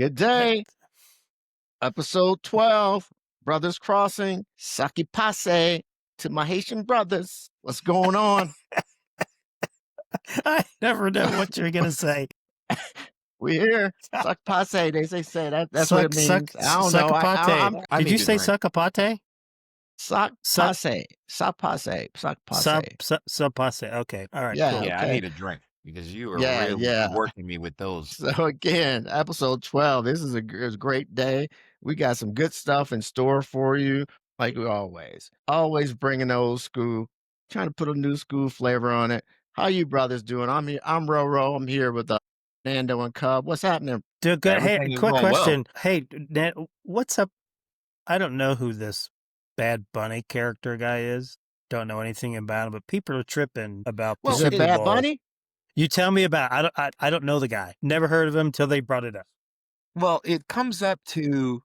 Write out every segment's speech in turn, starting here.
Good day. Episode 12, Brothers Crossing, Saki Passe to my Haitian brothers. What's going on? I never know what you're going to say. We here. Saki Passe, they say that's what it means. I don't know. Suckapate. Did you say suckapate? Sock Passe. Sock Passe. Sock Passe. Sub passe. Okay. All right. Yeah, Cool. Yeah, okay. I need a drink because you are really working me with those. So again, episode 12. This is a great day. We got some good stuff in store for you, like we always. Always bringing old school, trying to put a new school flavor on it. How you brothers doing? I'm here. I'm Roro. I'm here with Nando and Cub. What's happening? Good. Hey, Everything is quick going question. well. Hey, Ned, what's up? I don't know who this Bad Bunny character guy is. Don't know anything about him, but people are tripping about the Is Super it Bad Bowl. Bunny? You tell me about. I don't know the guy. Never heard of him until they brought it up. Well, it comes up to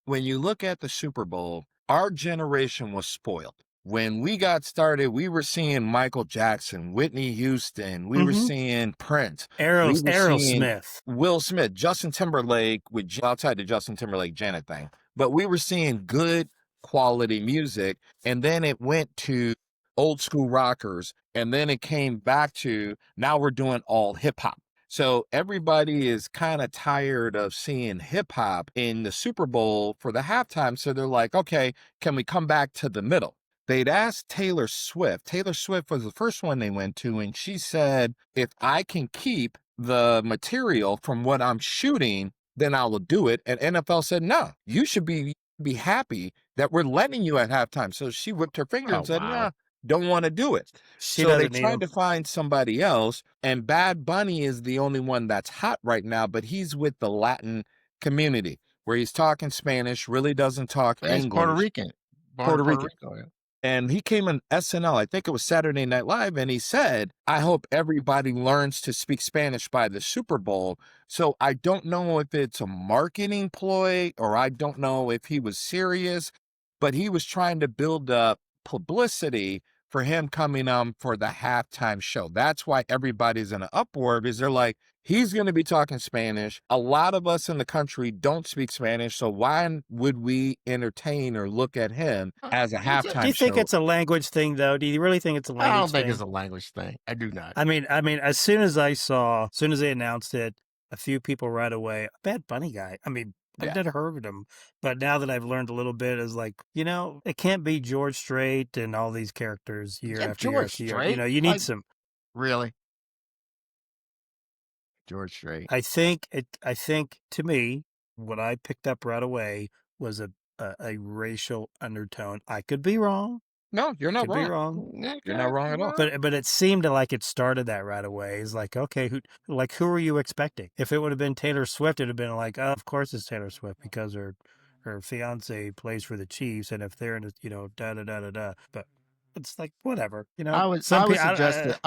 when you look at the Super Bowl, our generation was spoiled. When we got started, we were seeing Michael Jackson, Whitney Houston. We were seeing Prince. Aerosmith. Will Smith, Justin Timberlake, outside the Justin Timberlake Janet thing. But we were seeing good quality music. And then it went to old school rockers. And then it came back to now we're doing all hip hop. So everybody is kind of tired of seeing hip hop in the Super Bowl for the halftime. So they're like, okay, can we come back to the middle? They'd asked Taylor Swift. Taylor Swift was the first one they went to. And she said, if I can keep the material from what I'm shooting, then I will do it. And NFL said, no, you should be happy that we're letting you at halftime. So she whipped her finger and said, nah, don't want to do it. So they tried to find somebody else, and Bad Bunny is the only one that's hot right now, but he's with the Latin community where he's talking Spanish, really doesn't talk English. Puerto Rican. Puerto Rican. And he came on SNL, I think it was Saturday Night Live, and he said, I hope everybody learns to speak Spanish by the Super Bowl. So I don't know if it's a marketing ploy or I don't know if he was serious, but he was trying to build up publicity for him coming on for the halftime show. That's why everybody's in an uproar, because they're like, he's going to be talking Spanish. A lot of us in the country don't speak Spanish, so why would we entertain or look at him as a halftime show? Do you think it's a language thing, though? Do you really think it's a language thing? I don't think it's a language thing. I do not. I mean, as soon as they announced it, a few people right away, Bad Bunny guy. I mean, I've never heard of him, but now that I've learned a little bit, is like, it can't be George Strait and all these characters year after year after year. You need some. Really? George Strait. I think to me, what I picked up right away was a racial undertone. I could be wrong. No, you're not wrong. Be wrong. You're not wrong at all. But it seemed like it started that right away. It's like, okay, who are you expecting? If it would have been Taylor Swift, it'd have been like, oh, of course it's Taylor Swift because her fiance plays for the Chiefs, and if they're in da da da da da. But it's like whatever, I would suggest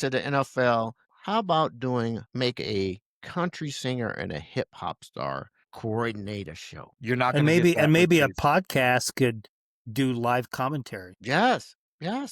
to the NFL, how about make a country singer and a hip hop star coordinate a show? You're not going to maybe a podcast could do live commentary. Yes.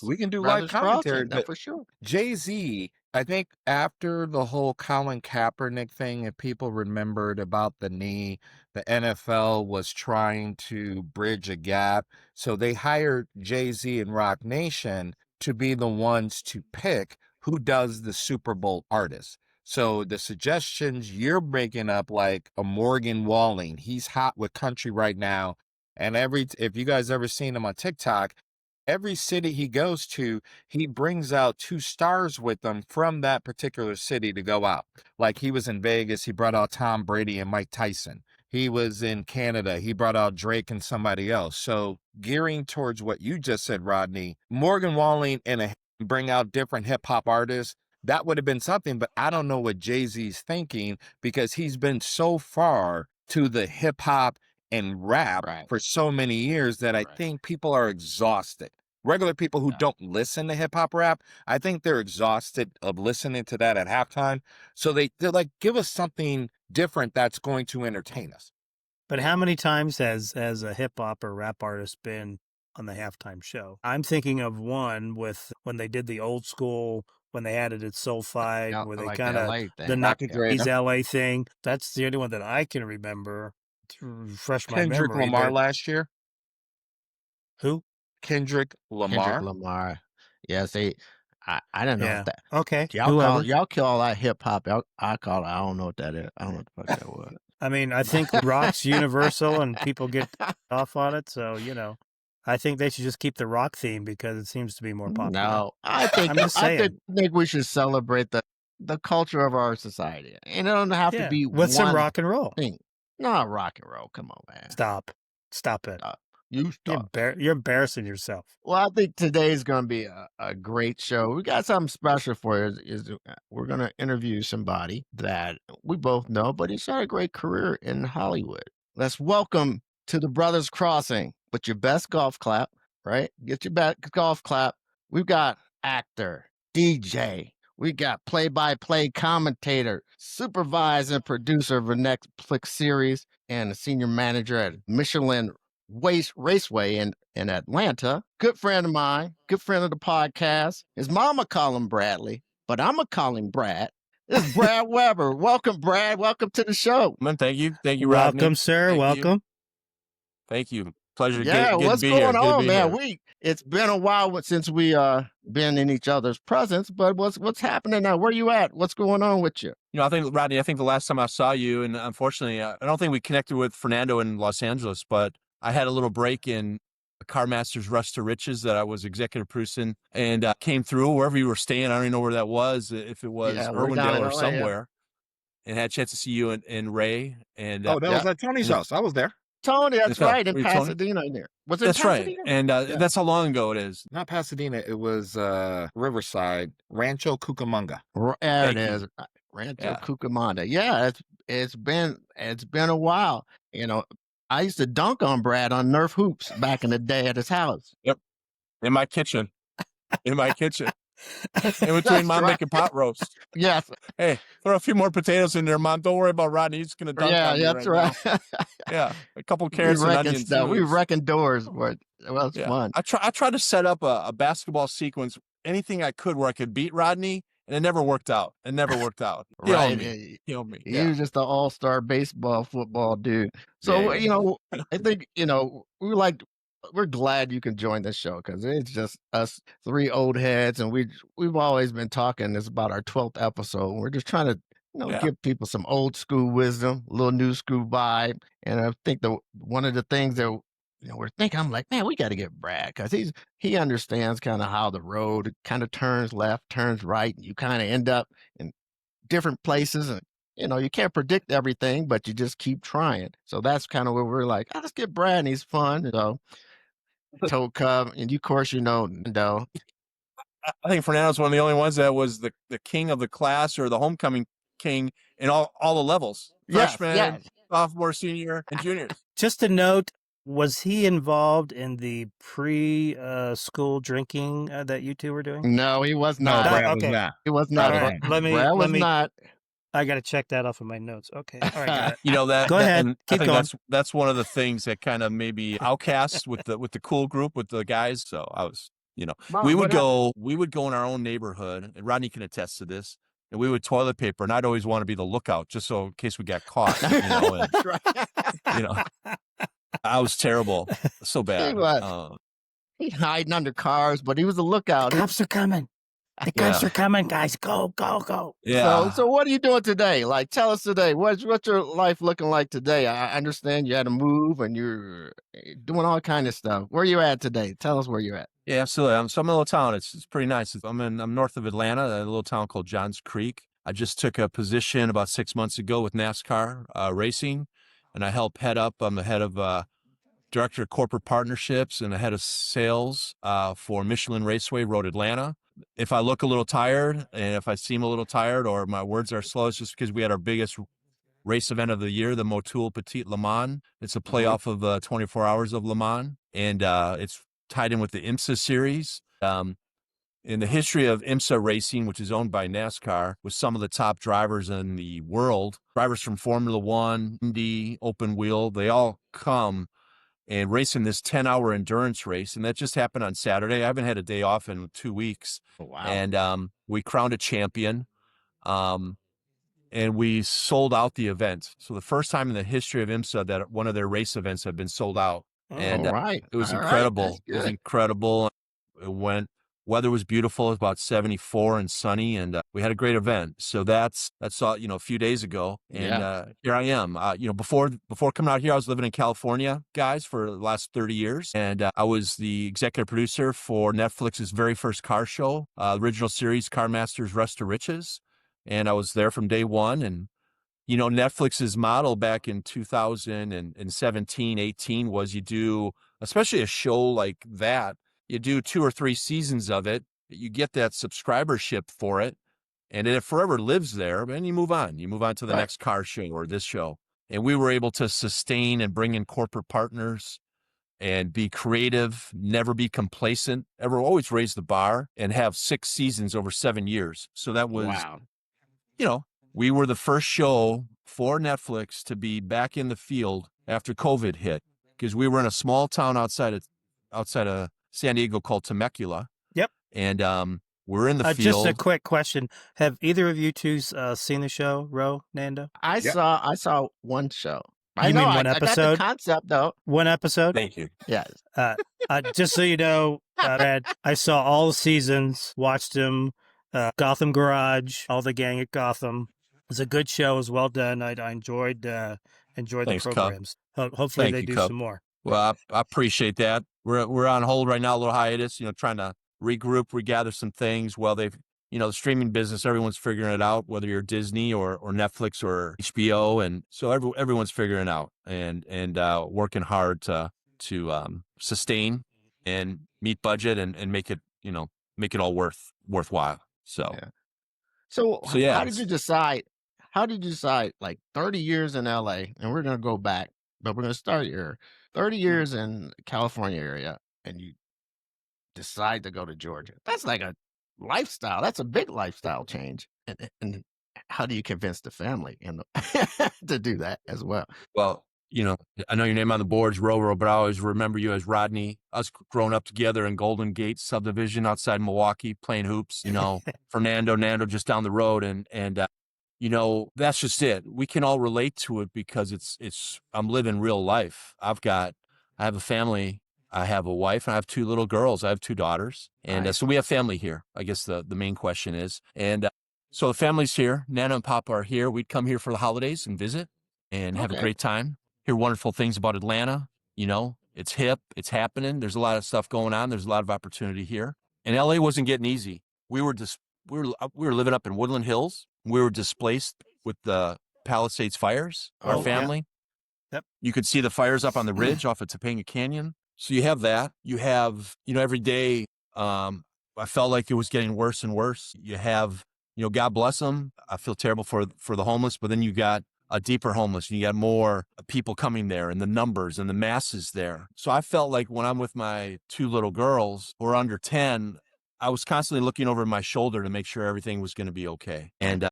We can do live commentary, but for sure. Jay-Z, I think after the whole Colin Kaepernick thing, if people remembered about the knee, the NFL was trying to bridge a gap. So they hired Jay-Z and Rock Nation to be the ones to pick who does the Super Bowl artist. So the suggestions you're making up, like a Morgan Wallen, he's hot with country right now. And if you guys ever seen him on TikTok, every city he goes to, he brings out 2 stars with him from that particular city to go out. Like he was in Vegas, he brought out Tom Brady and Mike Tyson. He was in Canada, he brought out Drake and somebody else. So gearing towards what you just said, Rodney, Morgan Wallen bring out different hip hop artists. That would have been something, but I don't know what Jay-Z's thinking because he's been so far to the hip hop and rap for so many years that I think people are exhausted. Regular people who don't listen to hip hop rap, I think they're exhausted of listening to that at halftime. So they're like, give us something different that's going to entertain us. But how many times has a hip hop or rap artist been on the halftime show? I'm thinking of one with when they did the old school when they added it sulfide, Yeah, where I they like the kind of LA the thing. Dr. 90s Dre, LA thing. That's the only one that I can remember to refresh my Kendrick memory. Lamar But last year. who? Kendrick Kendrick Lamar. Lamar. Yeah, see, I don't know what Yeah. that. Okay. Y'all Whoever. call that hip hop. I call it. I don't know what that is. I don't know what the fuck that was. I mean, I think rock's universal and people get off on it. So, I think they should just keep the rock theme because it seems to be more popular. No, I think I'm just saying. we should celebrate the culture of our society, and it don't have to Yeah. be With some one rock and roll. thing. No, rock and roll. Come on, man. Stop. Stop it. Stop. You stop. You're embarrassing yourself. Well, I think today's going to be a great show. We got something special for you. We're going to interview somebody that we both know, but he's had a great career in Hollywood. Let's welcome to the Brothers Crossing with your best golf clap, right? Get your best golf clap. We've got actor, DJ. We got play-by-play commentator, supervisor and producer of the Netflix series, and a senior manager at Michelin Raceway in Atlanta. Good friend of mine, good friend of the podcast. His mama call him Bradley, but I'm going to call him Brad. This is Brad Weber. Welcome, Brad. Welcome to the show. Man, thank you, Rodney. Welcome, sir. Thank you. Welcome. Thank you. Pleasure Yeah, getting what's to be going here. Good to on, be man? here. It's been a while since we been in each other's presence, but what's happening now? Where you at? What's going on with you? I think, Rodney, the last time I saw you, and unfortunately, I don't think we connected with Fernando in Los Angeles, but I had a little break in Car Masters Rush to Riches that I was executive producing and came through wherever you were staying. I don't even know where that was, if it was We're down Irwindale in or LA, somewhere, and had a chance to see you and Ray. And Oh, that was at Tony's house. I was there. Tony, that's right, in Were you Tony? Pasadena in there. Was it That's right. Pasadena? And that's how long ago it is. Not Pasadena. It was Riverside, Rancho Cucamonga. There Thank it you. is. Rancho Yeah. Cucamonga. Yeah, it's been a while. I used to dunk on Brad on Nerf hoops back in the day at his house. Yep. In my kitchen. In between That's Mom right. making pot roast. Yes. Hey, throw a few more potatoes in there, Mom. Don't worry about Rodney. He's going to dunk Yeah, on me that's right right. now. Yeah. A couple We carrots and wrecking onions. stuff. We wrecking doors. But well, it's Yeah. fun. I tried to set up a basketball sequence, anything I could where I could beat Rodney, and it never worked out. He Right. owned me. He owned me. He Yeah. was just an all-star baseball, football dude. So, Yeah. I think, we're glad you can join this show because it's just us three old heads, and we've always been talking. This is about our 12th episode. We're just trying to, Yeah. give people some old school wisdom, a little new school vibe. And I think one of the things that we're thinking, I'm like, man, we got to get Brad because he understands kind of how the road kind of turns left, turns right, and you kind of end up in different places, and you can't predict everything, but you just keep trying. So that's kind of where we're like, let's get Brad, and he's fun. So told Cub, and you, of course, Nando. I think Fernando's one of the only ones that was the king of the class or the homecoming king in all the levels. Yes, Freshman, yes. sophomore, senior, and juniors. Just a note, was he involved in the school drinking that you two were doing? No, he was No, not. Brad was okay. not. He was All not. right, Brad was not. I got to check that off of my notes. Okay. All right, got it. That. Go ahead. And Keep I think going. that's one of the things that kind of maybe outcasts with the cool group with the guys. So I was, we would go in our own neighborhood, and Rodney can attest to this. And we would toilet paper, and I'd always want to be the lookout just so in case we got caught. That's right. I was terrible, so bad. He was. He's hiding under cars, but he was a lookout. The cops are coming. The cops are coming, guys. Go, go, go. Yeah. So what are you doing today? Like, tell us today. What's your life looking like today? I understand you had to move and you're doing all kind of stuff. Where you at today? Tell us where you're at. Yeah, absolutely. I'm in a little town. It's pretty nice. I'm north of Atlanta, a little town called Johns Creek. I just took a position about 6 months ago with NASCAR racing, and I help head up. I'm the head of director of corporate partnerships and the head of sales for Michelin Raceway Road Atlanta. If I look a little tired and if I seem a little tired or my words are slow, it's just because we had our biggest race event of the year, the Motul Petit Le Mans. It's a playoff of 24 Hours of Le Mans, and it's tied in with the IMSA series. In the history of IMSA racing, which is owned by NASCAR, with some of the top drivers in the world, drivers from Formula One, Indy, Open Wheel, they all come and racing this 10-hour endurance race. And that just happened on Saturday. I haven't had a day off in 2 weeks. Oh, wow. And we crowned a champion. And we sold out the event. So the first time in the history of IMSA that one of their race events had been sold out. And All right. it was All right. That's incredible. It was good. incredible. It went, weather was beautiful. It was about 74 and sunny, and we had a great event. So that's all, a few days ago. And Yeah. here I am. Before coming out here, I was living in California, guys, for the last 30 years. And I was the executive producer for Netflix's very first car show, original series, Car Masters Rest to Riches. And I was there from day one. And Netflix's model back in 2017, 18 was you do, especially a show like that, you do 2 or 3 seasons of it, you get that subscribership for it, and it forever lives there, and you move on. You move on to the Right. next car show or this show. And we were able to sustain and bring in corporate partners and be creative, never be complacent, ever always raise the bar, and have 6 seasons over 7 years. So that was, Wow. we were the first show for Netflix to be back in the field after COVID hit, because we were in a small town outside of San Diego called Temecula. Yep. And we're in the field. Just a quick question: have either of you two seen the show, Ro, Nando? I saw one show. I You know. mean one I got the episode? concept though. One episode. Thank you. Yes. Just so you know, Brad, I saw all the seasons, watched them. Gotham Garage, all the gang at Gotham. It was a good show. It was well done. I enjoyed the Thanks, Cub. programs. Hopefully Thank they you, do Cub. some more. Well, I appreciate that. We're on hold right now, a little hiatus, trying to regroup, regather some things. Well, the streaming business, everyone's figuring it out, whether you're Disney or Netflix or HBO. And so everyone's figuring it out and working hard to sustain and meet budget and make it, make it all worthwhile. So, Yeah. So yeah. how did you decide? Like 30 years in LA, and we're gonna go back, but we're gonna start here. 30 years in California area, and you decide to go to Georgia. That's like a lifestyle. That's a big lifestyle change. And how do you convince the family to do that as well? Well, I know your name on the board is Roro, but I always remember you as Rodney. Us growing up together in Golden Gate subdivision outside Milwaukee, playing hoops, Fernando, Nando just down the road. And that's just it. We can all relate to it because I'm living real life. I have a family. I have a wife and I have 2 little girls. I have 2 daughters. And Nice. so we have family here, I guess the main question is. And so the family's here. Nana and Papa are here. We'd come here for the holidays and visit and have a Okay. great time. Hear wonderful things about Atlanta. It's hip, it's happening. There's a lot of stuff going on. There's a lot of opportunity here. And LA wasn't getting easy. We were living up in Woodland Hills. We were displaced with the Palisades fires, our Oh, yeah. family. Yep. You could see the fires up on the ridge off of Topanga Canyon. So you have that. You have, every day, I felt like it was getting worse and worse. You have, God bless them. I feel terrible for the homeless, but then you got a deeper homeless. You got more people coming there and the numbers and the masses there. So I felt like when I'm with my 2 little girls who are under 10, I was constantly looking over my shoulder to make sure everything was going to be okay. And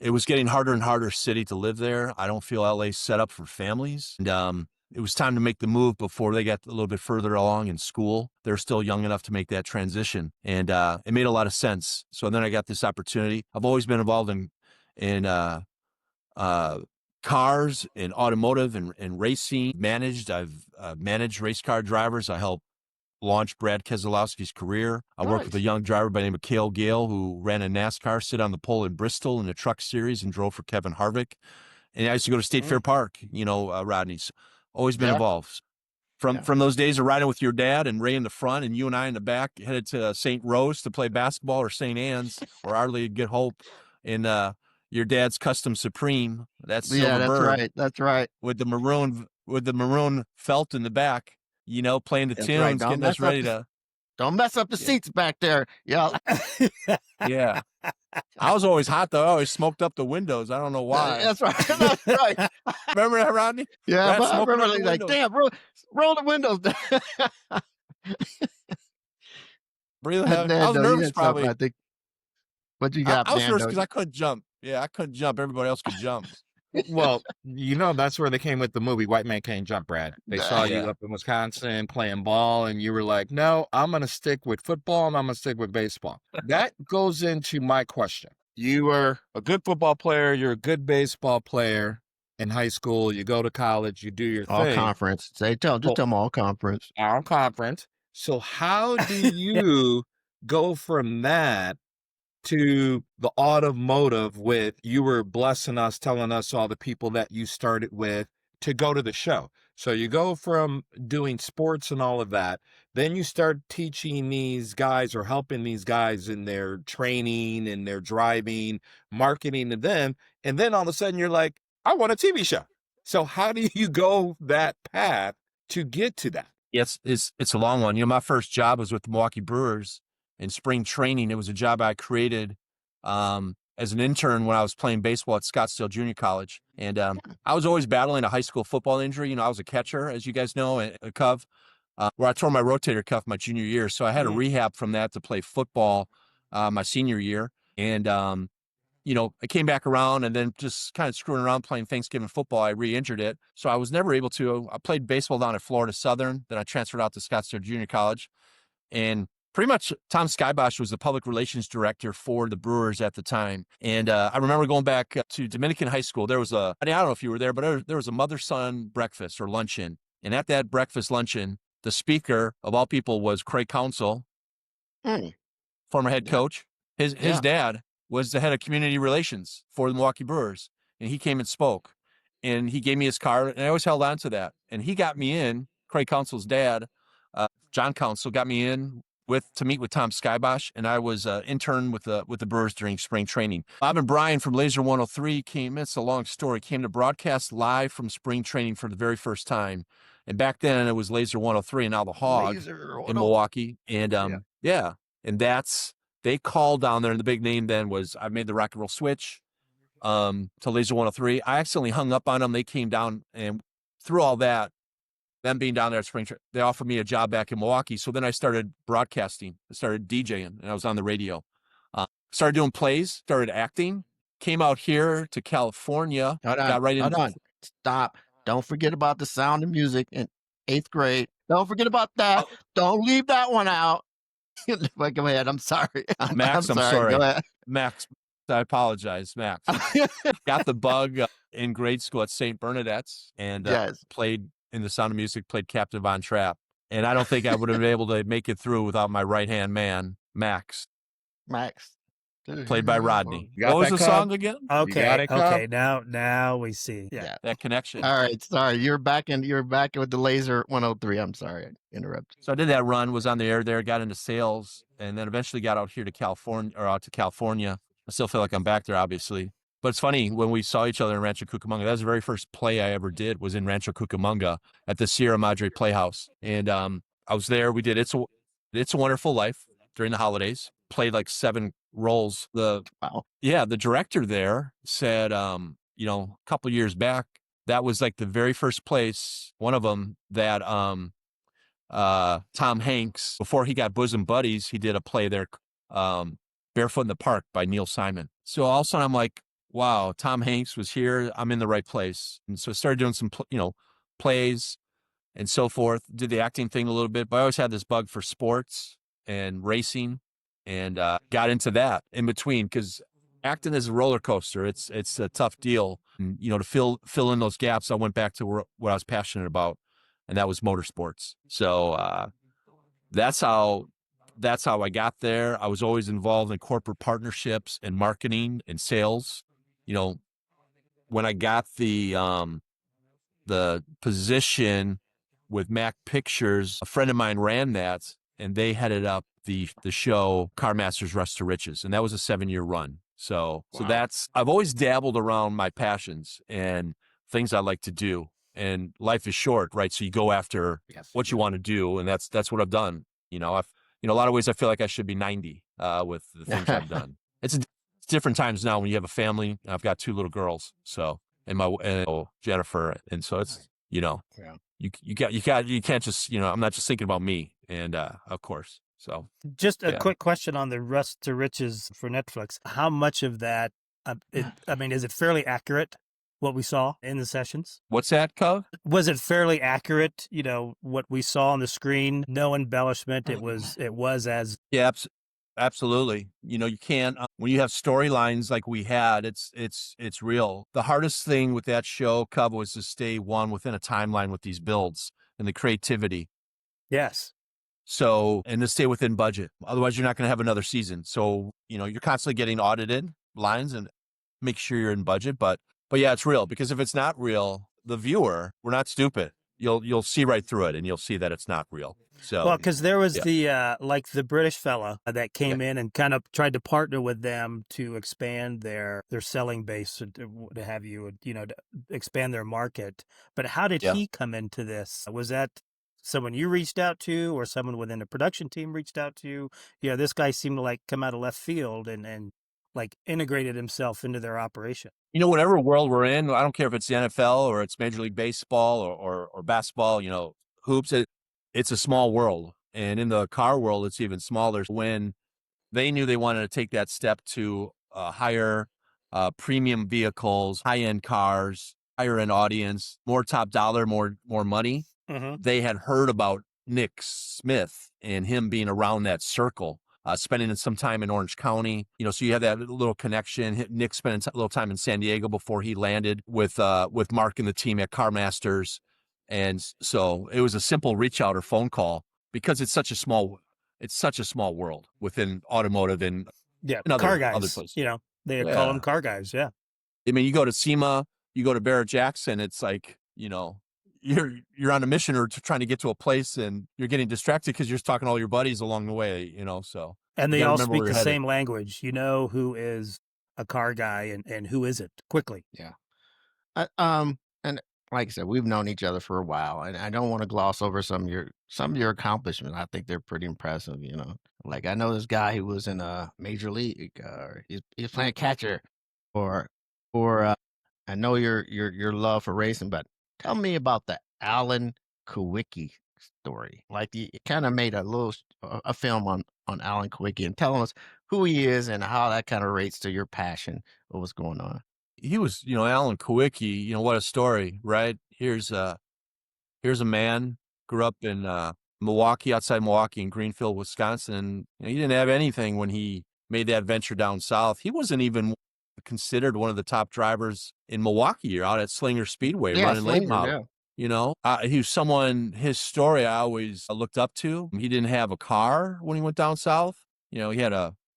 it was getting harder and harder city to live there. I don't feel LA's set up for families. And it was time to make the move before they got a little bit further along in school. They're still young enough to make that transition. And it made a lot of sense. So then I got this opportunity. I've always been involved in cars and automotive and racing. I've managed race car drivers. I helped launch Brad Keselowski's career. I worked with a Nice. young driver by the name of Cale Gale who ran a NASCAR, sit on the pole in Bristol in the truck series and drove for Kevin Harvick. And I used to go to State Fair Park, Rodney's always been Yeah. involved. From those days of riding with your dad and Ray in the front and you and I in the back, headed to St. Rose to play basketball or St. Anne's or Our Lady of Good Hope in your dad's Custom Supreme. That's Yeah, Silver that's Bird right. That's right. with the maroon felt in the back, playing the That's tunes, right. getting us ready to. Don't mess up the Yeah. seats back there. Yeah. Yeah. I was always hot though. I always smoked up the windows. I don't know why. That's right. That's right. Remember that, Rodney? Yeah, Brad but I smoking remember up the like, windows. damn, roll the windows down. Breathe heavy. I was Nando, you nervous had something, probably. I think. What you I got, was nervous Nando? because I couldn't jump. Yeah, I couldn't jump. Everybody else could jump. Well, that's where they came with the movie White Man Can't Jump, Brad. They saw you Yeah. up in Wisconsin playing ball, and you were like, no, I'm going to stick with football and I'm going to stick with baseball. That goes into my question. You were a good football player, you're a good baseball player in high school, you go to college, you do your All thing. conference. Just tell them all conference. Our conference. So how do you go from that to the automotive with you were blessing us, telling us all the people that you started with to go to the show? So you go from doing sports and all of that, then you start teaching these guys or helping these guys in their training and their driving, marketing to them. And then all of a sudden you're like, I want a TV show. So how do you go that path to get to that? It's a long one. My first job was with the Milwaukee Brewers in spring training. It was a job I created as an intern when I was playing baseball at Scottsdale Junior College. And I was always battling a high school football injury. I was a catcher, as you guys know, a Cov, where I tore my rotator cuff my junior year. So I had a rehab from that to play football my senior year. And I came back around and then just kind of screwing around playing Thanksgiving football, I re-injured it. So I was never able to. I played baseball down at Florida Southern. Then I transferred out to Scottsdale Junior College. And pretty much Tom Skybosh was the public relations director for the Brewers at the time. And I remember going back to Dominican High School. There was I don't know if you were there, but there was a mother-son breakfast or luncheon. And at that breakfast luncheon, the speaker of all people was Craig Counsell, former head coach. His dad was the head of community relations for the Milwaukee Brewers, and he came and spoke, and he gave me his card, and I always held on to that. And he got me in. Craig Counsell's dad, John Counsell, got me in to meet with Tom Skybosh, and I was intern with the Brewers during spring training. Bob and Brian from Laser 103 came. It's a long story. Came to broadcast live from spring training for the very first time, and back then it was Laser 103, and now the Hog in Milwaukee, and and they called down there, and the big name then was I made the rock and roll switch to Laser 103. I accidentally hung up on them. They came down, and through all that, them being down there at spring training, they offered me a job back in Milwaukee. So then I started broadcasting. I started DJing, and I was on the radio. Started doing plays, started acting, came out here to California. Got right Hold on. Stop. Don't forget about the Sound of Music in 8th grade. Don't forget about that. Don't leave that one out. Go ahead. I'm sorry. Max, I'm sorry. Go ahead. Max, I apologize, Max. Got the bug in grade school at St. Bernadette's and played in the Sound of Music, played Captain Von Trapp. And I don't think I would have been able to make it through without my right-hand man, Max. Played by Rodney. What was the song again? Okay. Now we see. Yeah. That connection. All right. Sorry. You're back with the Laser 103. I'm sorry. I interrupted. So I did that run, was on the air there, got into sales, and then eventually got out here to California, or out to California. I still feel like I'm back there, obviously. But it's funny, when we saw each other in Rancho Cucamonga, that was the very first play I ever did, was in Rancho Cucamonga at the Sierra Madre Playhouse. And I was there. We did It's a Wonderful Life during the holidays. Played like 7 roles. The director there said, a couple years back, that was like the very first place, one of them, that Tom Hanks, before he got bosom buddies, he did a play there, Barefoot in the Park by Neil Simon. So all of a sudden I'm like, wow, Tom Hanks was here. I'm in the right place. And so I started doing some, plays and so forth. Did the acting thing a little bit, but I always had this bug for sports and racing, and got into that in between, because acting is a roller coaster. It's a tough deal. And, to fill in those gaps, I went back to what I was passionate about, and that was motorsports. So that's how I got there. I was always involved in corporate partnerships and marketing and sales. When I got the position with Mac Pictures, a friend of mine ran that, and they headed up the show Car Masters Rust to Riches, and that was a 7-year run. So I've always dabbled around my passions and things I like to do. And life is short, right? So you go after what you want to do, and that's what I've done. In a lot of ways, I feel like I should be 90 with the things I've done. It's different times now when you have a family. I've got 2 little girls, so and Jennifer, and so it's you can't just I'm not just thinking about me, and of course. So just a quick question on the Rust to Riches for Netflix. How much of that? Is it fairly accurate what we saw in the sessions? What's that, Cove? Was it fairly accurate? You know, what we saw on the screen, no embellishment. It was as Yeah, absolutely. You know, you can't when you have storylines like we had, it's real. The hardest thing with that show, Cub, was to stay within a timeline with these builds and the creativity. yes. So, and to stay within budget. Otherwise, you're not going to have another season. So, you know, you're constantly getting audited lines and make sure you're in budget. But yeah, it's real, because if it's not real, the viewer, we're not stupid. You'll see right through it, and you'll see that it's not real. So, Well, because there was yeah. the like the British fella that came in and kind of tried to partner with them to expand their selling base, to have you, you know, to expand their market. But how did Yeah. he come into this? Was that someone you reached out to, or someone within the production team reached out to you? You know, this guy seemed to like come out of left field and like integrated himself into their operation. You know, whatever world we're in, I don't care if it's the NFL or it's Major League Baseball or basketball, you know, hoops, it's a small world. And in the car world, it's even smaller. When they knew they wanted to take that step to higher premium vehicles, high-end cars, higher-end audience, more top dollar, more money, they had heard about Nick Smith and him being around that circle. Spending some time in Orange County, you know, so you have that little connection. Nick spent a little time in San Diego before he landed with Mark and the team at Car Masters, and so it was a simple reach out or phone call, because it's such a small world within automotive and Yeah, other car guys. places. You know, they call them car guys. Yeah. I mean, you go to SEMA, you go to Barrett Jackson, it's like, you know, you're on a mission or trying to get to a place, and you're getting distracted because you're just talking to all your buddies along the way, you know, so. And you they gotta all remember speak where the you're headed. same language. You know who is a car guy and who isn't quickly. Yeah. And like I said, we've known each other for a while, and I don't want to gloss over some of your accomplishments. I think they're pretty impressive. You know, like I know this guy who was in a major league. He's playing catcher, or I know your love for racing, but tell me about the Alan Kawicki story. Like you kind of made a film on Alan Kawicki, and telling us who he is and how that kind of relates to your passion of what's going on. He was, you know, Alan Kawicki, you know, what a story, right? Here's a man, grew up in Milwaukee, outside Milwaukee in Greenfield, Wisconsin. And, you know, he didn't have anything when he made that venture down south. He wasn't even considered one of the top drivers in Milwaukee or out at Slinger Speedway running late Slinger, model. yeah. You know, he was someone, his story I always looked up to. He didn't have a car when he went down south. You know, he had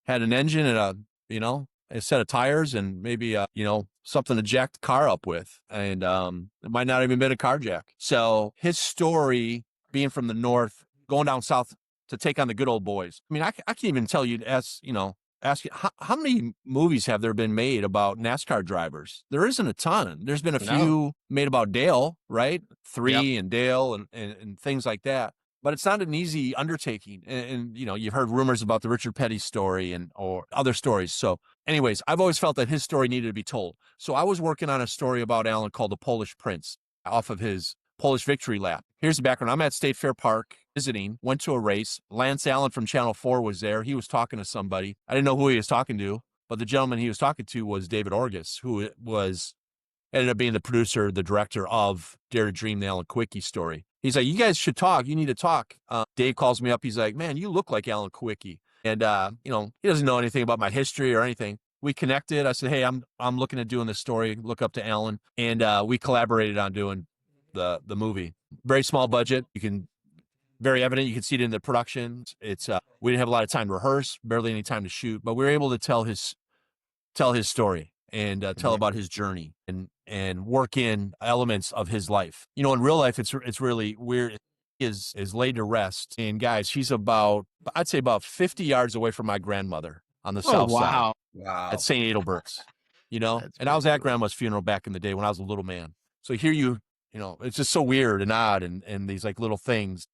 an engine and a set of tires and maybe something to jack the car up with. And it might not even been a car jack. So his story, being from the north, going down south to take on the good old boys. I mean, I can't even tell you, ask you, how many movies have there been made about NASCAR drivers? There isn't a ton. There's been a few made about Dale, right? Three and Dale and things like that. But it's not an easy undertaking. And you know, you've heard rumors about the Richard Petty story or other stories. So anyways, I've always felt that his story needed to be told. So I was working on a story about Alan called The Polish Prince, off of his Polish victory lap. Here's the background. I'm at State Fair Park visiting, went to a race. Lance Allen from Channel 4 was there. He was talking to somebody. I didn't know who he was talking to, but the gentleman he was talking to was David Orgis, who ended up being the producer, the director of Dare to Dream, the Alan Kawicki story. He's like, you guys should talk. You need to talk. Dave calls me up. He's like, man, you look like Alan Kawicki. And, he doesn't know anything about my history or anything. We connected. I said, hey, I'm looking at doing this story. Look up to Alan. And we collaborated on doing the movie. Very small budget. Very evident. You can see it in the production. It's we didn't have a lot of time to rehearse, barely any time to shoot, but we were able to tell his story and tell about his journey and work in elements of his life. You know, in real life, it's really weird. Is laid to rest. And guys, she's I'd say about 50 yards away from my grandmother on the south side. Wow. At St. Adelbert's, you know, and I was at grandma's funeral back in the day when I was a little man. So here you know, it's just so weird and odd and these like little things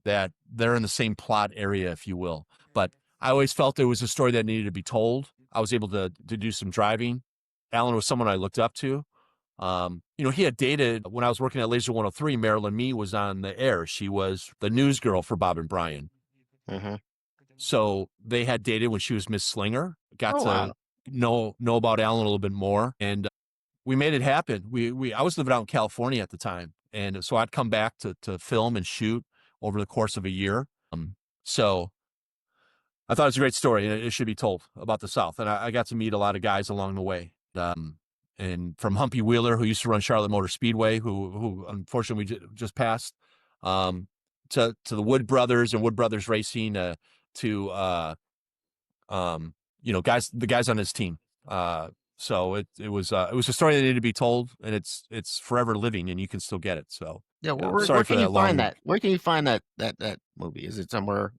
that they're in the same plot area, if you will. But I always felt there was a story that needed to be told. I was able to do some driving. Alan was someone I looked up to. He had dated when I was working at Laser 103. Marilyn Mee was on the air. She was the news girl for Bob and Brian. Mm-hmm. So they had dated when she was Miss Slinger. Got to know about Alan a little bit more. And we made it happen. I was living out in California at the time, and so I'd come back to film and shoot over the course of a year. So I thought it was a great story, and it should be told about the South. And I got to meet a lot of guys along the way. And from Humpy Wheeler, who used to run Charlotte Motor Speedway, who unfortunately we just passed, to the Wood Brothers and Wood Brothers Racing, to the guys on his team. So it was a story that needed to be told, and it's forever living, and you can still get it. So Yeah, sorry where for can you that find long. that? Where can you find that movie? Is it somewhere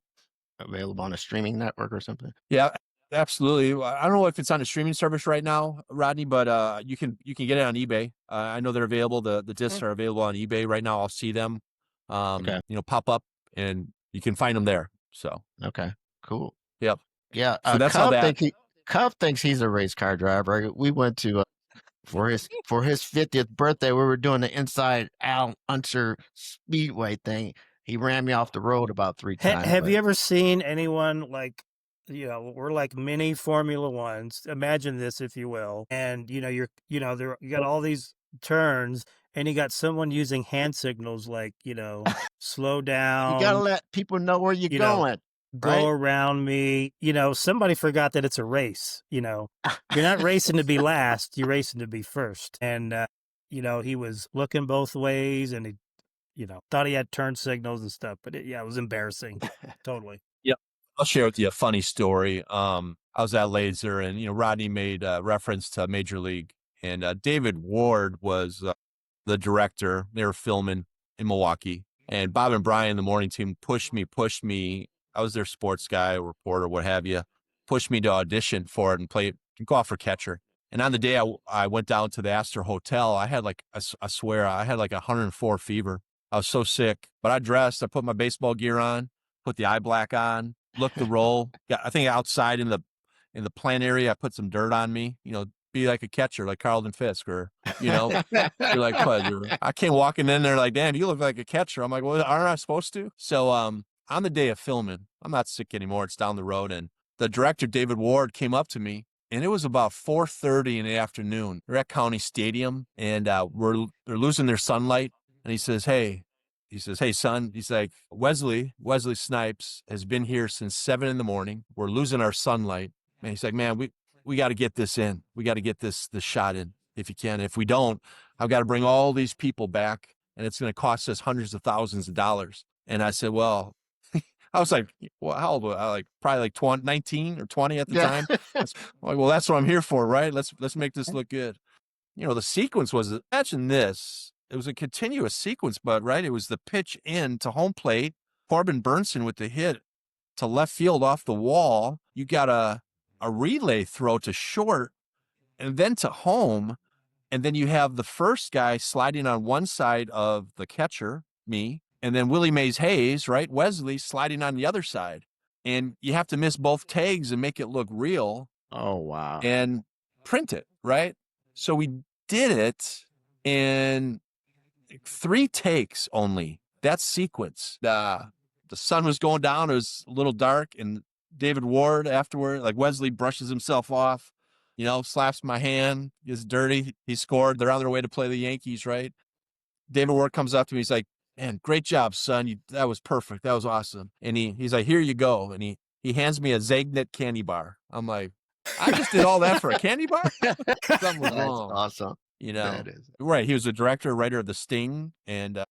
available on a streaming network or something? Yeah, absolutely. I don't know if it's on a streaming service right now, Rodney, but you can get it on eBay. I know they're available. The discs are available on eBay right now. I'll see them, Okay. pop up, and you can find them there. So Okay. Cool. yep. Yeah. So that's how that. Cub thinks he's a race car driver. We went to for his 50th birthday. We were doing the inside Al Unser Speedway thing. He ran me off the road about 3 times. Have you ever seen anyone like, we're like mini Formula Ones. Imagine this, if you will. And, you got all these turns, and you got someone using hand signals like, slow down. You got to let people know where you're going. Go right? around me. Somebody forgot that it's a race. You're not racing to be last. You're racing to be first. And, he was looking both ways, and he, thought he had turn signals and stuff, but it was embarrassing. Totally. Yep. I'll share with you a funny story. I was at Laser, and Rodney made reference to Major League, and David Ward was the director. They were filming in Milwaukee, and Bob and Brian, the morning team, pushed me. I was their sports guy, reporter, what have you. Pushed me to audition for it and go out for catcher. And on the day I went down to the Astor Hotel, I had I swear, I had 104 fever. I was so sick, but I dressed, I put my baseball gear on, put the eye black on, looked the role. I think outside in the plant area, I put some dirt on me, be like a catcher, like Carlton Fisk, or, you're like, what? I came walking in there like, damn, you look like a catcher. I'm like, well, aren't I supposed to? So, on the day of filming, I'm not sick anymore. It's down the road. And the director, David Ward, came up to me, and it was about 4:30 in the afternoon. We're at County Stadium, and they're losing their sunlight. And he says, hey, son, he's like, Wesley Snipes has been here since 7 a.m. We're losing our sunlight. And he's like, man, we got to get this in. We got to get this shot in if you can. If we don't, I've got to bring all these people back, and it's going to cost us hundreds of thousands of dollars. And I said, well, I was like, well, how old was I? Probably 19 or 20 at the time. I'm like, well, that's what I'm here for, right? Let's make this look good. The sequence was, imagine this. It was a continuous sequence, but right, it was the pitch in to home plate, Corbin Burnson with the hit to left field off the wall. You got a relay throw to short, and then to home, and then you have the first guy sliding on one side of the catcher, me, and then Willie Mays Hayes, right, Wesley, sliding on the other side. And you have to miss both tags and make it look real. Oh, wow. And print it, right? So we did it in 3 takes only, that sequence. The sun was going down. It was a little dark, and David Ward afterward, like Wesley brushes himself off, slaps my hand, gets dirty. He scored. They're on their way to play the Yankees, right? David Ward comes up to me. He's like, man, great job, son. That was perfect. That was awesome. And he's like, here you go. And he hands me a Zagnut candy bar. I'm like, I just did all that for a candy bar? Something was wrong. Awesome. That is. Right. He was a director, writer of The Sting, and,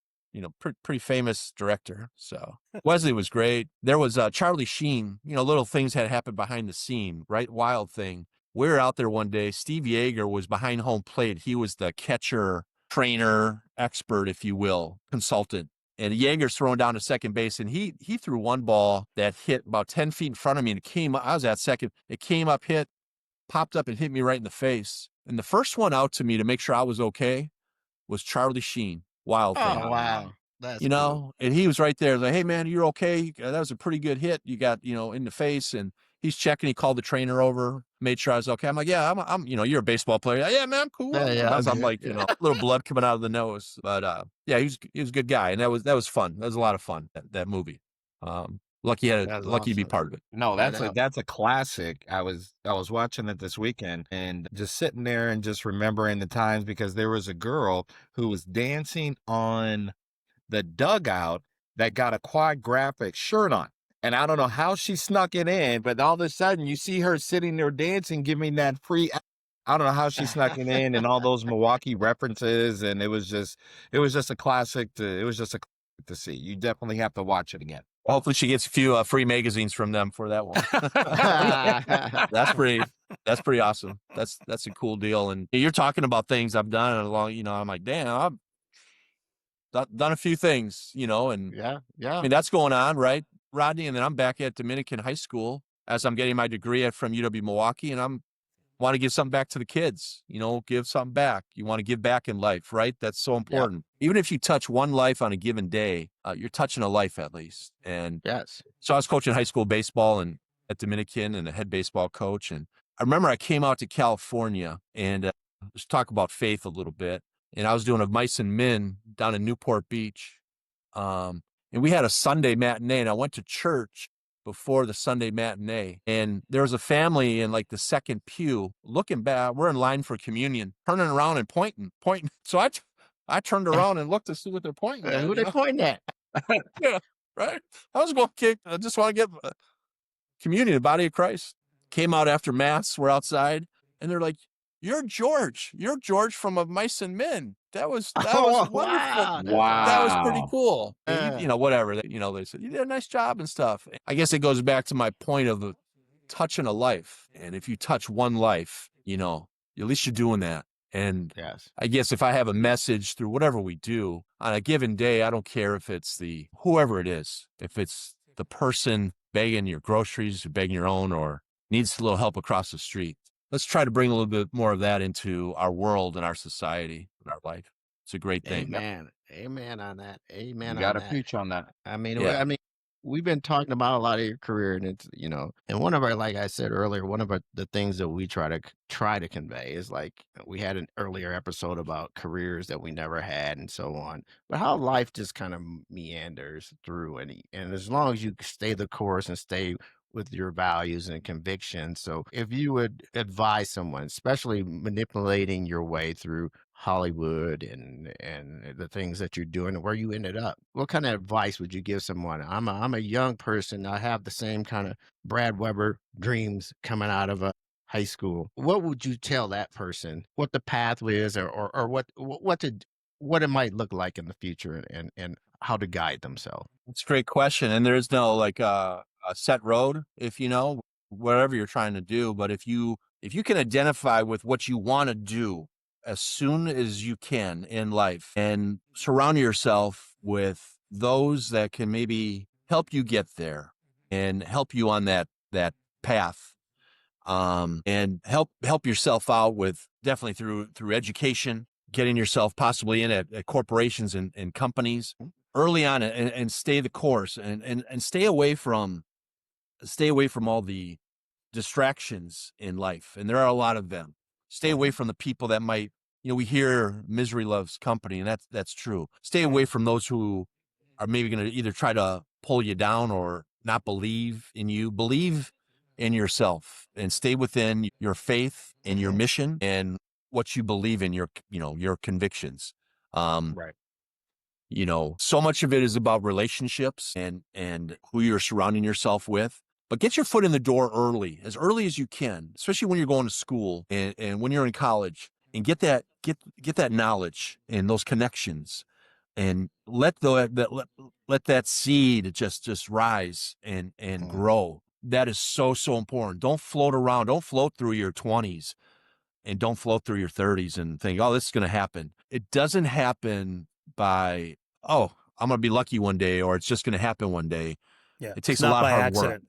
pretty famous director. So Wesley was great. There was Charlie Sheen, little things had happened behind the scene, right? Wild thing. We were out there one day. Steve Yeager was behind home plate. He was the catcher, trainer, expert, if you will, consultant. And Yeager's throwing down to second base, and he threw one ball that hit about 10 feet in front of me, and I was at second. It came up, popped up, and hit me right in the face. And the first one out to me to make sure I was okay was Charlie Sheen. Wild thing. Oh, wow. That's cool. And he was right there. Like, hey, man, you're okay. That was a pretty good hit. You got, in the face. And he's checking. He called the trainer over, made sure I was okay. I'm like, yeah, I'm you're a baseball player. Yeah, man, I'm cool. Yeah, I'm like, a little blood coming out of the nose. But yeah, he was a good guy. And that was fun. That was a lot of fun, that movie. That's lucky to be awesome. part of it. No, Right out. that's a classic. I was watching it this weekend and just sitting there and just remembering the times because there was a girl who was dancing on the dugout that got a quad graphic shirt on. And I don't know how she snuck it in, but all of a sudden you see her sitting there dancing, giving that free. I don't know how she snuck it in and all those Milwaukee references. And it was just a classic it was just a classic to see. You definitely have to watch it again. Hopefully she gets a few free magazines from them for that one. That's pretty awesome. That's a cool deal. And you're talking about things I've done along, I'm like, damn, I've done a few things, and Yeah, I yeah. mean, that's going on, right, Rodney? And then I'm back at Dominican High School as I'm getting my degree from UW Milwaukee, and I'm want to give something back to the kids, give something back. You want to give back in life, right? That's so Yep. important. Even if you touch one life on a given day, you're touching a life at least. And Yes. so I was coaching high school baseball and at Dominican and a head baseball coach. And I remember I came out to California and let's talk about faith a little bit. And I was doing a mice and men down in Newport Beach. And we had a Sunday matinee, and I went to church before the Sunday matinee. And there was a family in like the second pew looking back. We're in line for communion, turning around and pointing. So I turned around and looked to see what they're pointing at. Who they pointing at? Yeah, right. I was going to kick. I just want to get communion, the body of Christ. Came out after mass. We're outside, and they're like, "You're George. You're George from a Mice and Men. That was Oh, wonderful. wow. That's That was pretty Wow. cool." And whatever. They said you did a nice job and stuff. I guess it goes back to my point of touching a life. And if you touch one life, at least you're doing that. And yes. I guess if I have a message through whatever we do on a given day, I don't care if it's whoever it is, if it's the person begging your groceries or begging your own or needs a little help across the street. Let's try to bring a little bit more of that into our world and our society and our life. It's a great thing. Amen. Amen on that. Amen You on got to that. preach on that. Yeah. We've been talking about a lot of your career, and it's and one of our, like I said earlier, one of the things that we try to convey is like we had an earlier episode about careers that we never had and so on, but how life just kind of meanders through, and as long as you stay the course and stay with your values and convictions. So if you would advise someone, especially manipulating your way through Hollywood and the things that you're doing and where you ended up, what kind of advice would you give someone? I'm a young person. I have the same kind of Brad Weber dreams coming out of a high school. What would you tell that person? What the path is, or what it might look like in the future, and how to guide themselves? It's a great question. And there is no like a set road, if whatever you're trying to do. But if you can identify with what you want to do as soon as you can in life and surround yourself with those that can maybe help you get there and help you on that path, and help yourself out with definitely through education, getting yourself possibly in at corporations and companies early on, and stay the course and stay away from all the distractions in life. And there are a lot of them. Stay away from the people that might, we hear misery loves company, and that's true. Stay away from those who are maybe going to either try to pull you down or not believe in you. Believe in yourself and stay within your faith and your mission and what you believe in, your convictions. Right. So much of it is about relationships and who you're surrounding yourself with. But get your foot in the door early as you can, especially when you're going to school and when you're in college, and get that knowledge and those connections, and let that seed just rise and grow. That is so important. Don't float around. Don't float through your 20s and don't float through your 30s and think, oh, this is going to happen. It doesn't happen by, oh, I'm going to be lucky one day, or it's just going to happen one day. Yeah, It takes it's a not lot of by hard accident. work.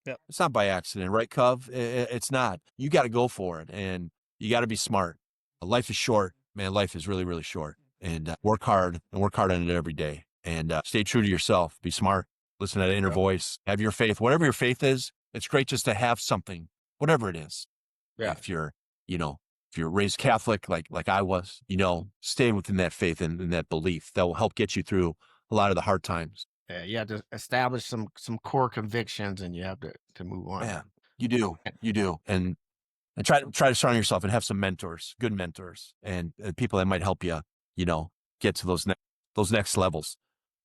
Yep. It's not by accident, right, Cov? It's not. You got to go for it, and you got to be smart. Life is short, man. Life is really, really short, and work hard on it every day, and stay true to yourself. Be smart. Listen to that inner voice. Have your faith. Whatever your faith is, it's great just to have something, whatever it is. Yeah. If you're raised Catholic, like I was, stay within that faith and that belief that will help get you through a lot of the hard times. Yeah, you have to establish some core convictions, and you have to move on. Yeah, you do, and try to surround yourself and have some mentors, good mentors, and people that might help you, you know, get to those next levels,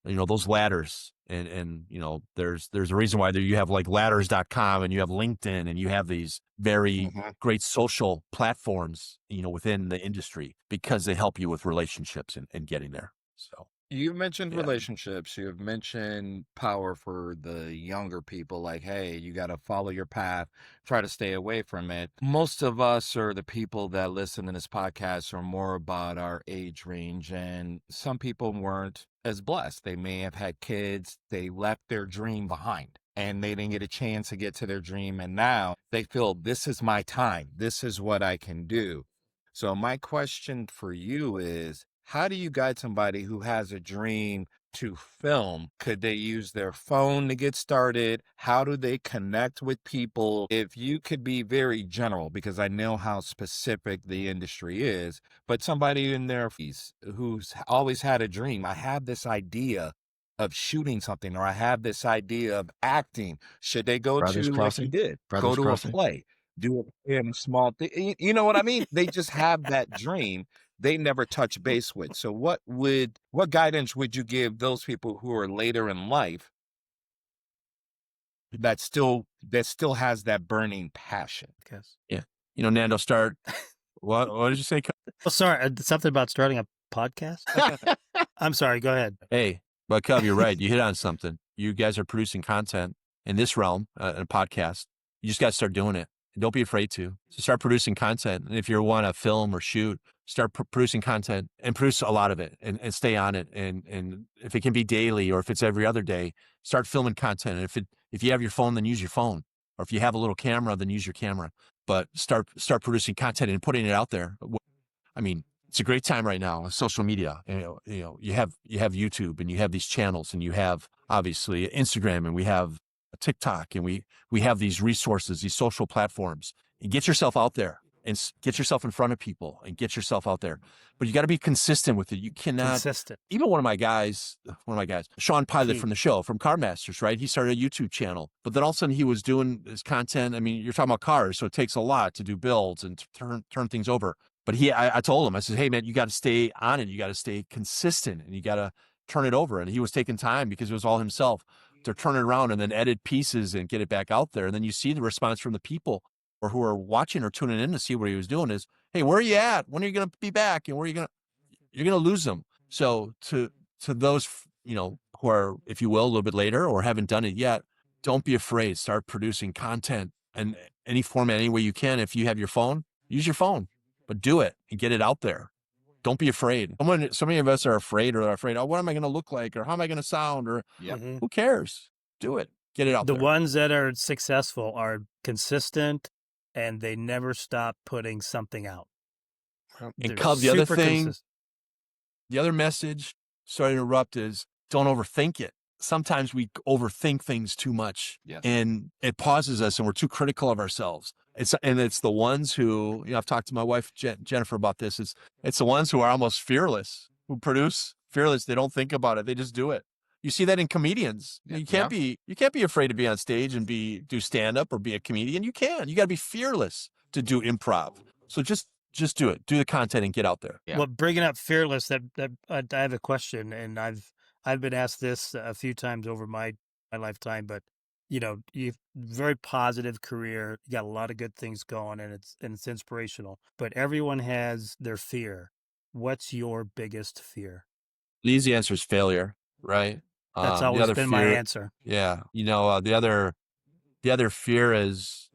you know, those ladders. And you know, there's a reason why you have like ladders.com and you have LinkedIn and you have these very Mhm. great social platforms, you know, within the industry because they help you with relationships and getting there. So You've mentioned yeah. relationships. You've mentioned power for the younger people. Like, hey, you got to follow your path, try to stay away from it. Most of us, or the people that listen to this podcast, are more about our age range. And some people weren't as blessed. They may have had kids, they left their dream behind and they didn't get a chance to get to their dream. And now they feel this is my time, this is what I can do. So my question for you is, how do you guide somebody who has a dream to film? Could they use their phone to get started? How do they connect with people? If you could be very general, because I know how specific the industry is, but somebody in their 40s who's always had a dream, I have this idea of shooting something, or I have this idea of acting. Should they go Brothers to, like you Crossing, did, go Brothers to a Crossing. play? Do it in a small thing. You know what I mean? They just have that dream they never touch base with. So what guidance would you give those people who are later in life that still has that burning passion? Yes. Yeah. You know, Nando, start. What did you say? Oh, sorry. Something about starting a podcast? I'm sorry. Go ahead. Hey, but Cub, you're right. You hit on something. You guys are producing content in this realm, in a podcast. You just got to start doing it. And don't be afraid to. So start producing content. And if you want to film or shoot, start producing content and produce a lot of it and stay on it. And if it can be daily or if it's every other day, start filming content. And if you have your phone, then use your phone. Or if you have a little camera, then use your camera. But start producing content and putting it out there. I mean, it's a great time right now on social media. You have YouTube and you have these channels and you have obviously Instagram and we have TikTok and we have these resources, these social platforms. And get yourself out there and get yourself in front of people and get yourself out there. But you got to be consistent with it. You cannot. Consistent. Even one of my guys, Sean Pilot Key. from the show, from Car Masters, right? He started a YouTube channel, but then all of a sudden he was doing his content. I mean, you're talking about cars, so it takes a lot to do builds and to turn things over. But I told him, I said, hey man, you got to stay on it. You got to stay consistent and you got to turn it over. And he was taking time because it was all himself to turn it around and then edit pieces and get it back out there. And then you see the response from the people or who are watching or tuning in to see what he was doing is, hey, where are you at? When are you going to be back? And you're going to lose them. So to those, you know, who are, if you will, a little bit later or haven't done it yet, don't be afraid. Start producing content in any format, any way you can. If you have your phone, use your phone. But do it and get it out there. Don't be afraid. So many of us are afraid or are afraid, oh, what am I going to look like? Or how am I going to sound? Or Mhm. who cares? Do it. Get it out The there. ones that are successful are consistent and they never stop putting something out. And They're Cub, the other super thing, consistent. the other message, sorry to interrupt, is don't overthink it. Sometimes we overthink things too much and it pauses us and we're too critical of ourselves. It's the ones who, you know, I've talked to my wife, Jennifer, about this. It's the ones who are almost fearless, who produce fearless. They don't think about it. They just do it. You see that in comedians. You can't be afraid to be on stage and do stand up or be a comedian. You got to be fearless to do improv. So just do it. Do the content and get out there. Yeah. Well, bringing up fearless, that I have a question, and I've been asked this a few times over my lifetime. But you know, you've very positive career. You got a lot of good things going, and it's inspirational. But everyone has their fear. What's your biggest fear? The easy answer is failure, right? That's The always other been my fear, answer. yeah. You know, the other fear is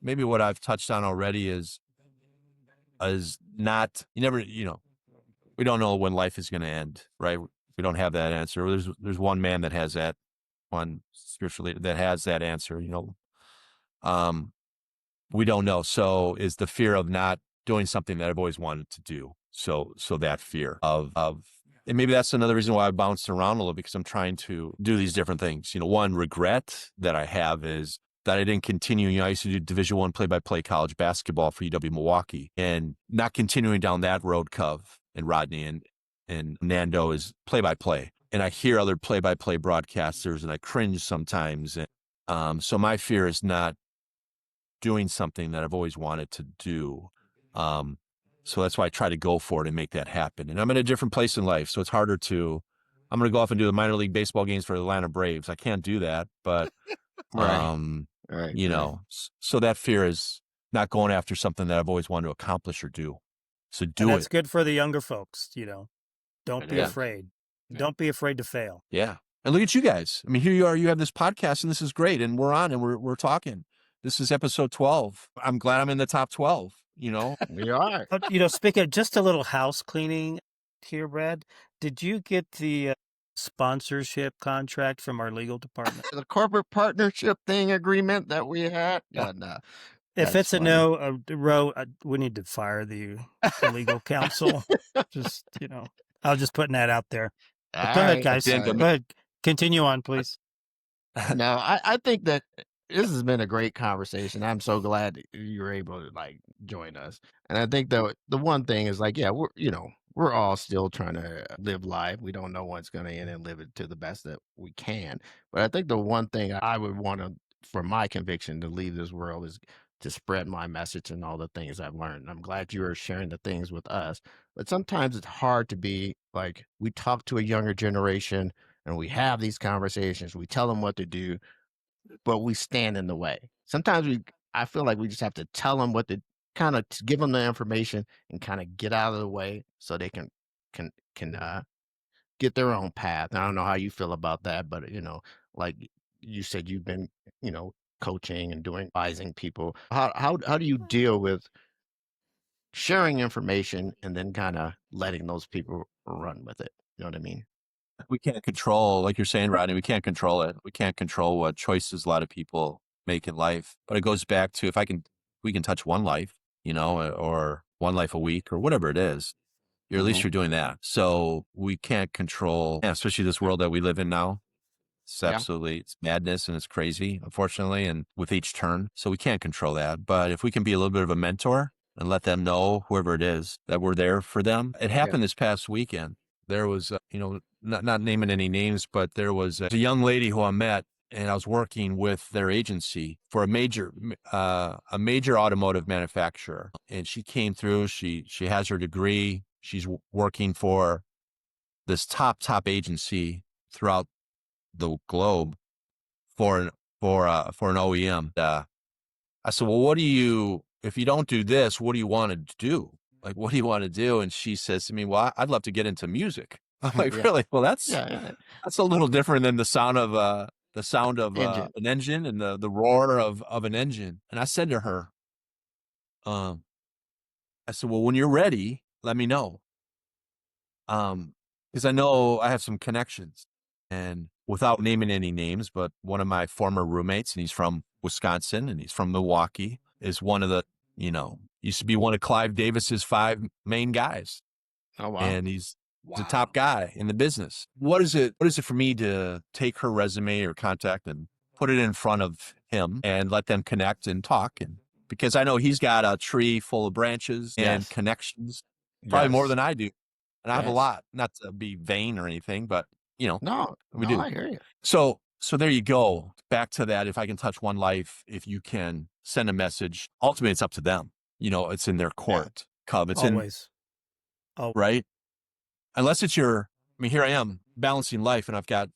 maybe what I've touched on already is not, you know, we don't know when life is going to end, right? We don't have that answer. There's one man that has that, one spiritual leader that has that answer, you know. We don't know. So is the fear of not doing something that I've always wanted to do. So that fear of, and maybe that's another reason why I bounced around a little, because I'm trying to do these different things. You know, one regret that I have is that I didn't continue. You know, I used to do Division I play-by-play college basketball for UW Milwaukee, and not continuing down that road, Cov and Rodney and Nando is play-by-play. and I hear other play-by-play broadcasters and I cringe sometimes. And so my fear is not doing something that I've always wanted to do. Um, so that's why I try to go for it and make that happen. And I'm in a different place in life, so it's harder to. I'm going to go off and do the minor league baseball games for the Atlanta Braves. I can't do that, but Right. Right. you know, so that fear is not going after something that I've always wanted to accomplish or do. So And do that's it. good for the younger folks, you know. Don't be Yeah. afraid. Don't be afraid to fail. Yeah. And look at you guys. I mean, here you are, you have this podcast and this is great. And we're on and we're talking. This is episode 12. I'm glad I'm in the top 12, you know. We are. But, you know, speaking of just a little house cleaning here, Brad, did you get the sponsorship contract from our legal department? The corporate partnership thing agreement that we had. Yeah, no. If That's it's a funny. no, Ro, we need to fire the legal counsel. Just, you know, I was just putting that out there. But go ahead, guys. Addendum. Go ahead. Continue on, please. No, I think that this has been a great conversation. I'm so glad that you were able to like join us. And I think that the one thing is like, yeah, we're all still trying to live life. We don't know what's going to end and live it to the best that we can. But I think the one thing I would want to, for my conviction to leave this world is to spread my message and all the things I've learned. And I'm glad you are sharing the things with us. But sometimes it's hard to be like, we talk to a younger generation and we have these conversations. We tell them what to do, but we stand in the way. Sometimes I feel like we just have to tell them what to kind of give them the information and kind of get out of the way so they can get their own path. And I don't know how you feel about that, but like you said, you've been coaching and doing advising people. How do you deal with sharing information and then kind of letting those people run with it? You know what I mean? We can't control, like you're saying, Rodney, we can't control it. We can't control what choices a lot of people make in life. But it goes back to we can touch one life, you know, or one life a week or whatever it is. At least you're doing that. So we can't control, especially this world that we live in now. It's absolutely, it's madness and it's crazy, unfortunately, and with each turn. So we can't control that. But if we can be a little bit of a mentor and let them know, whoever it is, that we're there for them. It happened this past weekend. There was, not naming any names, but there was a young lady who I met, and I was working with their agency for a major automotive manufacturer. And she came through. She has her degree. She's working for this top agency throughout the globe for an OEM. I said, well, if you don't do this, what do you want to do? Like, what do you want to do? And she says to me, well, I'd love to get into music. I'm like, really? Well, that's a little different than the sound of Engine. an engine and the roar of an engine. And I said to her, I said, well, when you're ready, let me know. Because I know I have some connections. And without naming any names, but one of my former roommates, and he's from Wisconsin and he's from Milwaukee, is one of the, used to be one of Clive Davis's 5 main guys. Oh, wow. And he's the top guy in the business. What is it for me to take her resume or contact and put it in front of him and let them connect and talk? And because I know he's got a tree full of branches and connections, probably more than I do. And I have a lot, not to be vain or anything, but No, we do. I hear you. So there you go. Back to that. If I can touch one life, if you can send a message, ultimately it's up to them. It's in their court. Cub. It's Always. Right. Unless it's here I am balancing life, and I've got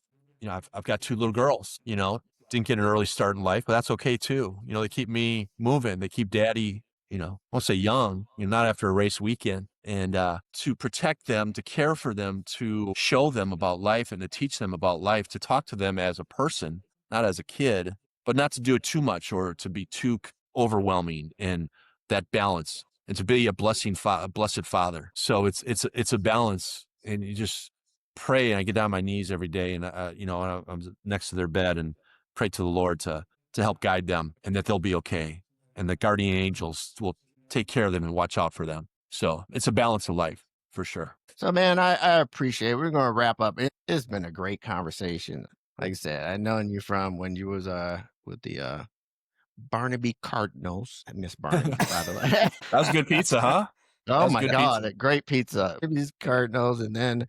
2 little girls, didn't get an early start in life, but that's okay too. They keep me moving. They keep daddy, I won't say young, not after a race weekend. And to protect them, to care for them, to show them about life and to teach them about life, to talk to them as a person, not as a kid, but not to do it too much or to be too overwhelming, and that balance, and to be a blessed father. So it's a balance, and you just pray. And I get down on my knees every day, and I'm next to their bed and pray to the Lord to help guide them, and that they'll be okay, and the guardian angels will take care of them and watch out for them. So it's a balance of life for sure. So, man, I appreciate it. We're going to wrap up. It's been a great conversation. Like I said, I've known you from when you was with the Barnaby Cardinals. I miss Barnaby, by the way. That was good pizza, huh? Oh, my good God. pizza. Great pizza. Barnaby's Cardinals. And then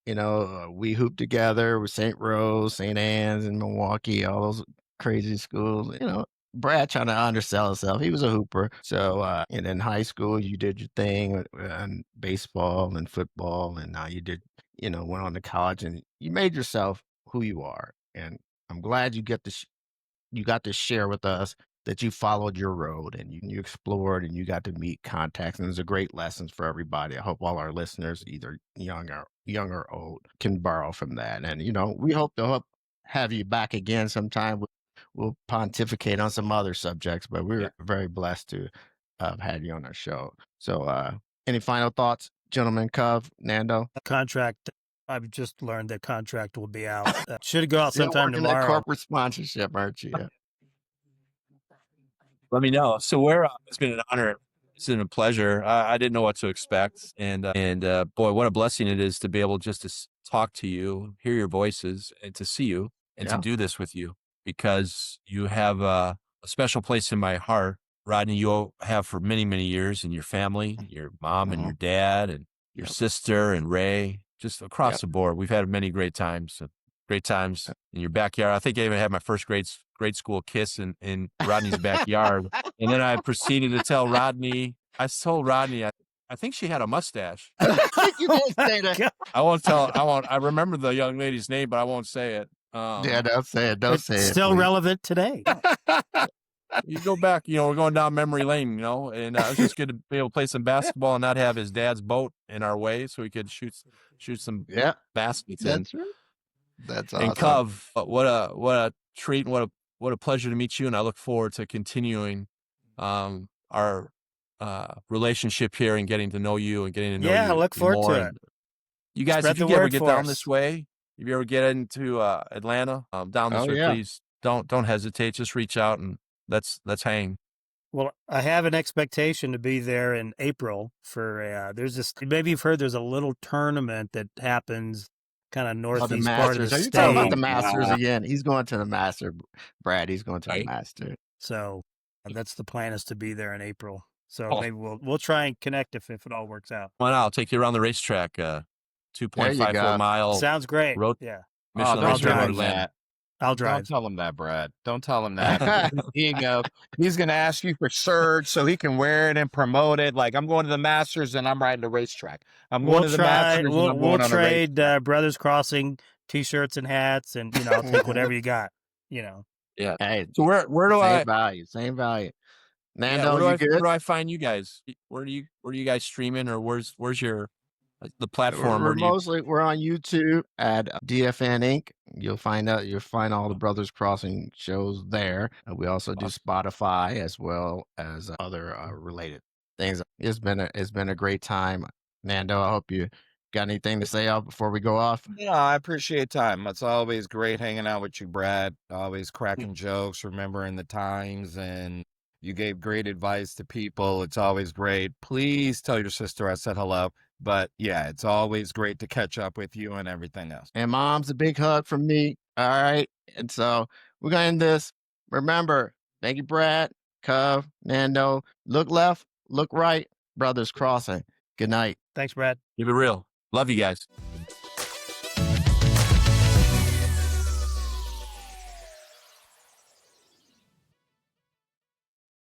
We hooped together with St. Rose, St. Anne's, and Milwaukee, all those crazy schools. Brad trying to undersell himself. He was a hooper. So, and in high school, you did your thing in baseball and football, and now you did, went on to college, and you made yourself who you are. And I'm glad you got to share with us that you followed your road and you explored and you got to meet contacts. And it's a great lessons for everybody. I hope all our listeners, either young or old, can borrow from that. And we hope to have you back again sometime. We'll pontificate on some other subjects, but we're very blessed to have had you on our show. So, any final thoughts, gentlemen? Cov, Nando? Contract. I've just learned that contract will be out. Should go out Still sometime working that tomorrow. corporate sponsorship, aren't you? Yeah. Let me know. So it's been an honor. It's been a pleasure. I didn't know what to expect. And boy, what a blessing it is to be able just to talk to you, hear your voices, and to see you and to do this with you, because you have a special place in my heart. Rodney, you have for many, many years, and your family, your mom and your dad and your sister and Ray, just across the board. We've had many great times in your backyard. I think I even had my first grade school kiss in Rodney's backyard. And then I proceeded to tell Rodney, I think she had a mustache. You didn't say that. I remember the young lady's name, but I won't say it. Don't say it. Don't say it. Still please. relevant today. You go back, we're going down memory lane, and it was just good to be able to play some basketball and not have his dad's boat in our way, so we could shoot some baskets in. That's right. That's awesome. And Cov, what a treat, and what a pleasure to meet you, and I look forward to continuing our relationship here and getting to know you and getting to know you. Yeah, I look forward more. to it. You guys, Spread if you the ever word get for down us. this way, if you ever get into Atlanta, down this way, please don't hesitate. Just reach out and let's hang. Well, I have an expectation to be there in April for there's this. Maybe you've heard there's a little tournament that happens kind of the northeast part of Masters. the Are you talking about the state. Masters again? He's going to the Master. Brad, he's going to the Right. Master. So that's the plan, is to be there in April. So Oh. maybe we'll try and connect if it all works out. Well, I'll take you around the racetrack. 2.54 go. mile Sounds great. road. Yeah, Michelin don't racetrack tell road him land. that. I'll Don't drive. tell him that, Brad. Don't tell him that. He's going to ask you for Surge so he can wear it and promote it. Like, I'm going to the Masters and I'm riding the racetrack. I'm going to the Masters and I'm We'll going on a trade racetrack. Brothers Crossing T-shirts and hats, and I'll take whatever you got. Yeah. Hey, So where do I? same value. Yeah, Nando, you good? where do I find you guys? Where do you guys streaming, or where's your the platform? We're on YouTube at DFN Inc. You'll find all the Brothers Crossing shows there. We also do Spotify as well as other related things. It's been a great time, Nando. I hope you got anything to say before we go off. Yeah, I appreciate time. It's always great hanging out with you, Brad. Always cracking jokes, remembering the times, and you gave great advice to people. It's always great. Please tell your sister I said hello. But yeah, it's always great to catch up with you and everything else. And Mom's, a big hug from me. All right. And so we're going to end this. Remember, thank you, Brad, Cov, Nando. Look left, look right. Brothers Crossing. Good night. Thanks, Brad. Keep it real. Love you guys.